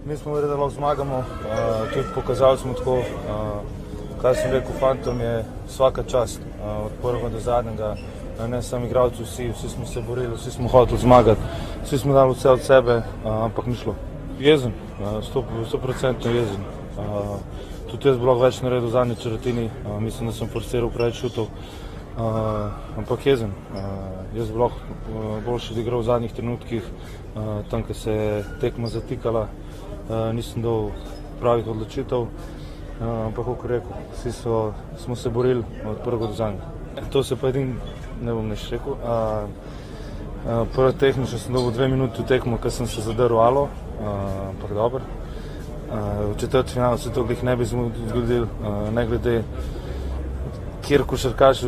Mi smo verjeli, da lahko zmagamo, tudi pokazali smo tako, kaj sem rekel fantom, je vsaka čast, od prvega do zadnjega, ne samo igralci, vsi smo se borili, vsi smo hoteli zmagati, vsi smo dali vse od sebe, ampak ni šlo. Jezen, 100% jezen. Tudi jaz bi lahko več naredil v zadnji četrtini, mislim, da sem forsiral preveč šutov, ampak jezen. Jaz bi lahko boljše odigral v zadnjih trenutkih, tam, ko se je tekma zatikala, nisem dal pravih odločitev, ampak kako rekel, vsi smo se borili od prvega do zadnjega. To se pa edin ne bom nič rekel. Prvo tehnično sem dobil 2 minuti v tekmo, ko sem se zadrl alo, ampak dobro. V četrtfinalu se to glih ne bi zgodil, ne glede kjer košarkaš,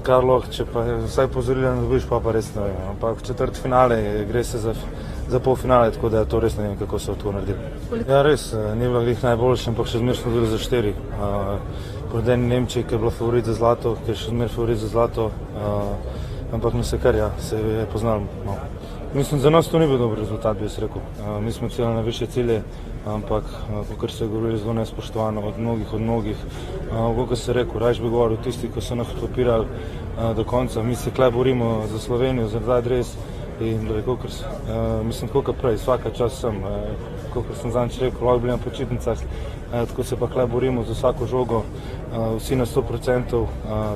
kar lahko, če pa vsaj pozorila ne dobiš, pa res ne vem. Ampak v četrtfinale gre se za polfinale, tako da to res ne vem, kako so to naredili. Ja, res, ni bilo glih najboljše, ampak še zmer smo bili za 4. Proti eni Nemčiji, ki je bila favorit za zlato, ki je še zmer favorit za zlato, ampak mi se kar, ja, se je poznalo. Mislim, za nas to ni bil dober rezultat, bi jaz rekel. Mi smo ciljali na više cilje, ampak, kakor se je govorili, zelo nespoštovano od mnogih. Kako se je rekel, rajš bi govoril tisti, ko so nas podpirali do konca. Mi se tukaj borimo za Slovenijo, za ta dres in mislim, tako kot prej, vsaka čas sem, kakor sem zadnjič rekel, lahko bili na počitnicah, tako se pa tukaj borimo za vsako žogo, vsi na 100%,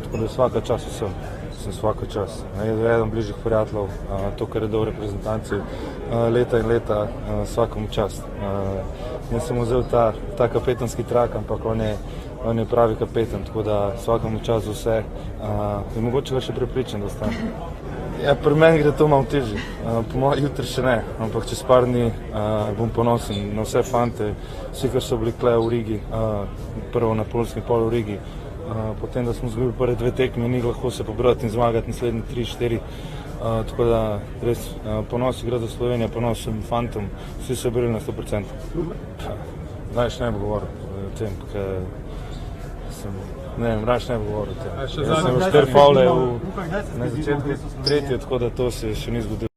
tako da vsaka čas vsem. Svaka čas. Eden bližjih prijateljev, to, kar je dal reprezentanci leta in leta, svakomu čast. Jaz sem vzel ta kapetanski trak, ampak on je pravi kapetan, tako da svakomu čast za vse. In mogoče ga še prepričam, da ostane. Ja, pri meni gre to malo težje. Po mojem jutri še ne, ampak čez par dni bom ponosen na vse fante, vsi, kar so bili tukaj v Rigi, prvo na Poljskem, pol v Rigi. Potem, da smo izgubili prve 2 tekme, ni lahko se pobrati in zmagati naslednji 3-4. Tako da res ponos igra za Slovenijo, ponos sem fantom, vsi so bili na 100%. Rajš ne bi govoril o tem, ker rajš ne bi govoril o tem. Jaz sem 4 favle na začetku tretje, tako da to se še ni zgodilo.